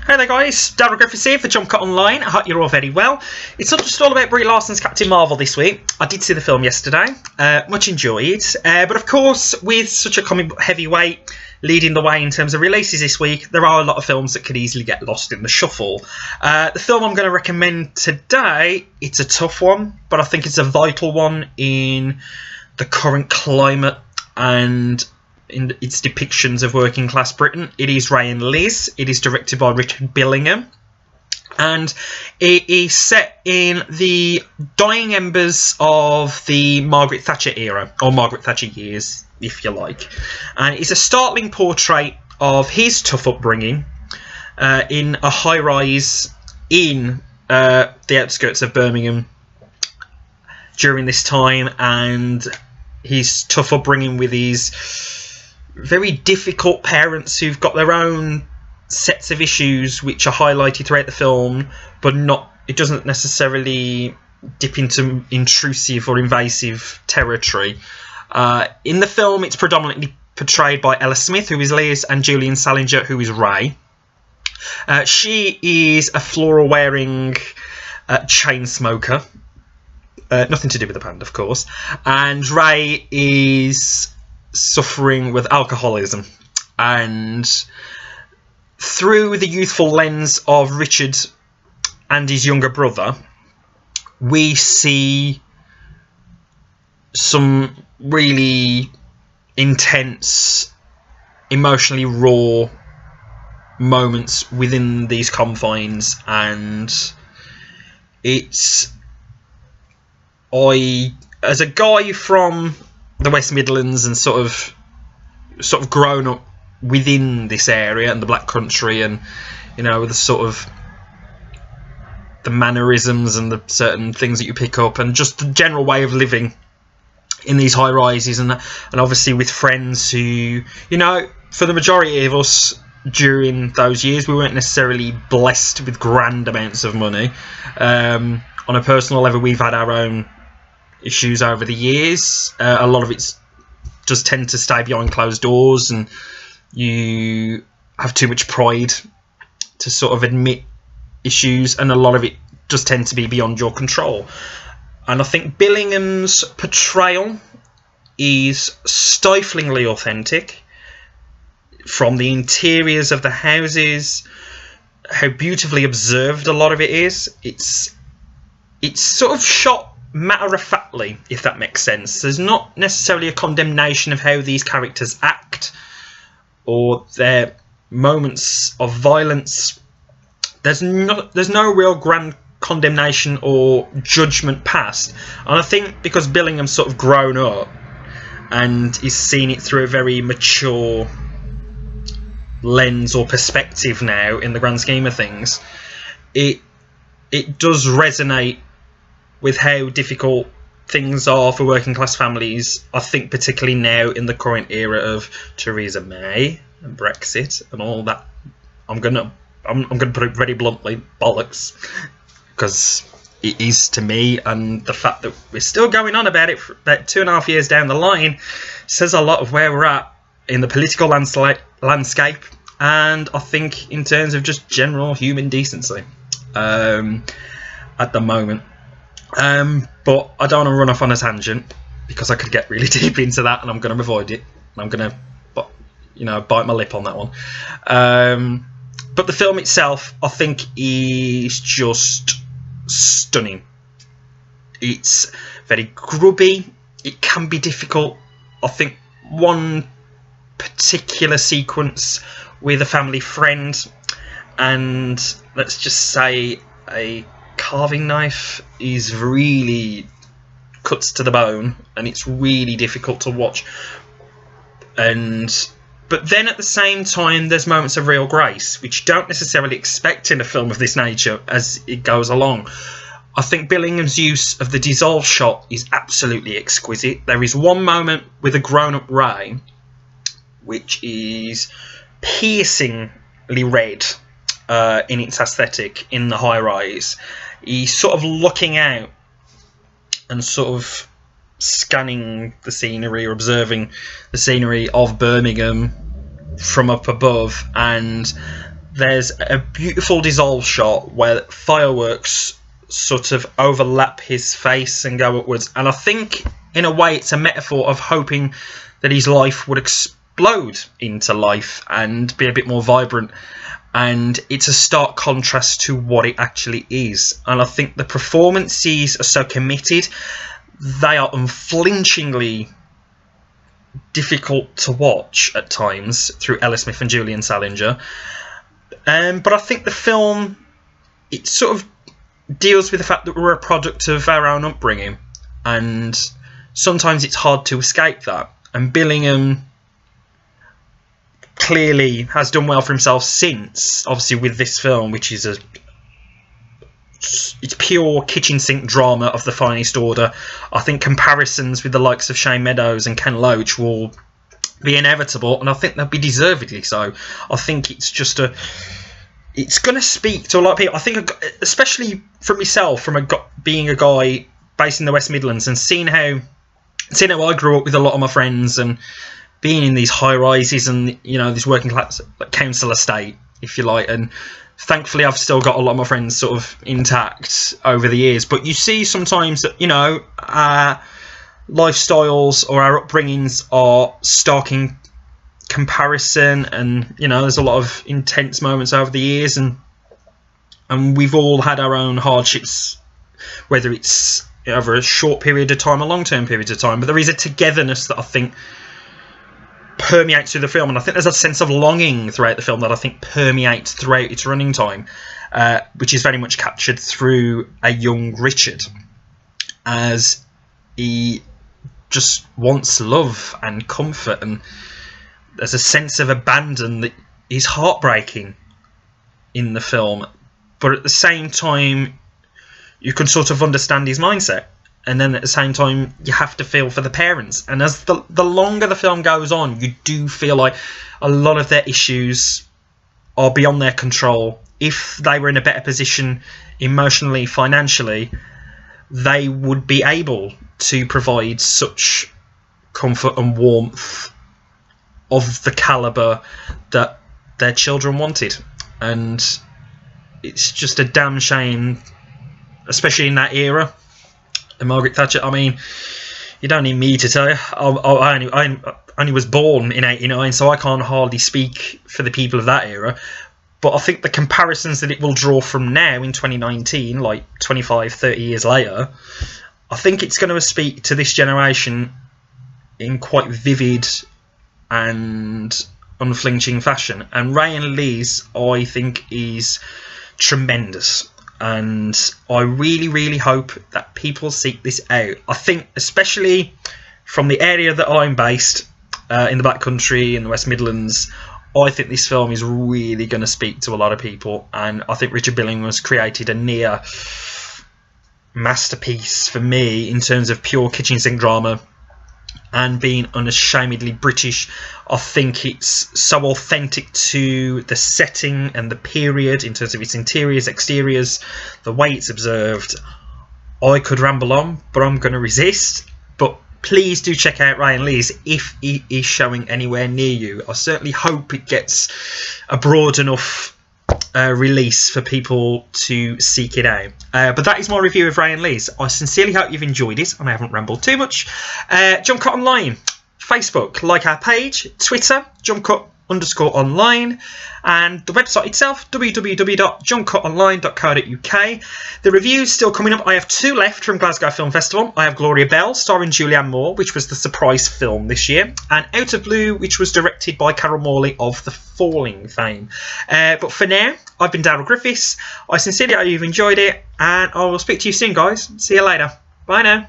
Hi there guys, Darryl Griffiths here for Jumpcut Online. I hope you're all very well. It's not just all about Brie Larson's Captain Marvel this week. I did see the film yesterday, much enjoyed. But of course, with such a comic book heavyweight leading the way in terms of releases this week, there are a lot of films that could easily get lost in the shuffle. The film I'm going to recommend today, it's a tough one, but I think it's a vital one in the current climate and in its depictions of working class Britain. It is Ray and Liz. It is directed by Richard Billingham, and it is set in the dying embers of the Margaret Thatcher era, or Margaret Thatcher years, if you like. And it's a startling portrait of his tough upbringing in a high-rise in the outskirts of Birmingham during this time, and his tough upbringing with his very difficult parents who've got their own sets of issues which are highlighted throughout the film, but it doesn't necessarily dip into intrusive or invasive territory. In the film, it's predominantly portrayed by Ella Smith, who is Liz, and Julian Salinger, who is Ray. She is a floral-wearing chain smoker. Nothing to do with the band, of course. And Ray is suffering with alcoholism, and through the youthful lens of Richard and his younger brother, we see some really intense, emotionally raw moments within these confines. And as a guy from the West Midlands and sort of grown up within this area and the Black Country, and the sort of the mannerisms and the certain things that you pick up, and just the general way of living in these high rises, and obviously with friends who, for the majority of us during those years, we weren't necessarily blessed with grand amounts of money. On a personal level, we've had our own issues over the years. A lot of it does tend to stay behind closed doors, and you have too much pride to sort of admit issues, and a lot of it does tend to be beyond your control. And I think Billingham's portrayal is stiflingly authentic, from the interiors of the houses, how beautifully observed a lot of it is. It's sort of shot matter-of-factly, if that makes sense. There's not necessarily a condemnation of how these characters act or their moments of violence. There's no real grand condemnation or judgment passed. And I think because Billingham's sort of grown up and is seeing it through a very mature lens or perspective now, in the grand scheme of things, it does resonate with how difficult things are for working class families. I think particularly now in the current era of Theresa May and Brexit and all that. I'm gonna put it very bluntly, bollocks, because it is to me, and the fact that we're still going on about it for about 2.5 years down the line says a lot of where we're at in the political landscape, and I think in terms of just general human decency at the moment. But I don't want to run off on a tangent, because I could get really deep into that, and I'm going to avoid it. I'm going to, bite my lip on that one. But the film itself, I think, is just stunning. It's very grubby. It can be difficult. I think one particular sequence with a family friend, and let's just say a carving knife, is really cuts to the bone, and it's really difficult to watch. But then at the same time, there's moments of real grace, which you don't necessarily expect in a film of this nature as it goes along. I think Billingham's use of the dissolve shot is absolutely exquisite. There is one moment with a grown-up Ray which is piercingly red in its aesthetic in the high rise. He's sort of looking out and sort of scanning the scenery, or observing the scenery of Birmingham from up above, and there's a beautiful dissolve shot where fireworks sort of overlap his face and go upwards, and I think in a way it's a metaphor of hoping that his life would explode into life and be a bit more vibrant, and it's a stark contrast to what it actually is. And I think the performances are so committed, they are unflinchingly difficult to watch at times through Ella Smith and Julian Salinger, but I think the film, it sort of deals with the fact that we're a product of our own upbringing, and sometimes it's hard to escape that. And Billingham clearly has done well for himself since, obviously, with this film, which is it's pure kitchen sink drama of the finest order. I think comparisons with the likes of Shane Meadows and Ken Loach will be inevitable, and I think they'll be deservedly so. I think it's just it's going to speak to a lot of people. I think, especially for myself, from being a guy based in the West Midlands and seeing how I grew up with a lot of my friends and being in these high rises and, you know, this working class council estate, if you like. And thankfully, I've still got a lot of my friends sort of intact over the years. But you see sometimes that, you know, our lifestyles or our upbringings are stark in comparison, and, you know, there's a lot of intense moments over the years, and we've all had our own hardships, whether it's over a short period of time or long-term periods of time. But there is a togetherness that I think permeates through the film, and I think there's a sense of longing throughout the film that I think permeates throughout its running time, which is very much captured through a young Richard, as he just wants love and comfort, and there's a sense of abandon that is heartbreaking in the film, but at the same time you can sort of understand his mindset, and then at the same time you have to feel for the parents. And as the longer the film goes on, you do feel like a lot of their issues are beyond their control. If they were in a better position emotionally, financially, they would be able to provide such comfort and warmth of the calibre that their children wanted. And it's just a damn shame, especially in that era. And Margaret Thatcher, I mean, you don't need me to tell you. I only was born in '89, so I can't hardly speak for the people of that era. But I think the comparisons that it will draw from now in 2019, like 25, 30 years later, I think it's going to speak to this generation in quite vivid and unflinching fashion. And Ryan Lee's, I think, is tremendous, and I really, really hope that people seek this out. I think, especially from the area that I'm based, in the Black Country, in the West Midlands, I think this film is really going to speak to a lot of people, and I think Richard Billingham has created a near masterpiece for me in terms of pure kitchen sink drama and being unashamedly British. I think it's so authentic to the setting and the period in terms of its interiors, exteriors, the way it's observed. I could ramble on, but I'm going to resist. But please do check out Ryan Lee's if he is showing anywhere near you. I certainly hope it gets a broad enough release for people to seek it out. But that is my review of Ryan Lee's. I sincerely hope you've enjoyed it and I haven't rambled too much. Jumpcut Online, Facebook, like our page, Twitter, Jumpcut_online, and the website itself, www.jumpcutonline.co.uk. The reviews still coming up. I have 2 left from Glasgow Film Festival. I have Gloria Bell, starring Julianne Moore, which was the surprise film this year, and Out of Blue, which was directed by Carol Morley of The Falling fame. But for now, I've been Darryl Griffiths. I sincerely hope you've enjoyed it, and I will speak to you soon, guys. See you later. Bye now.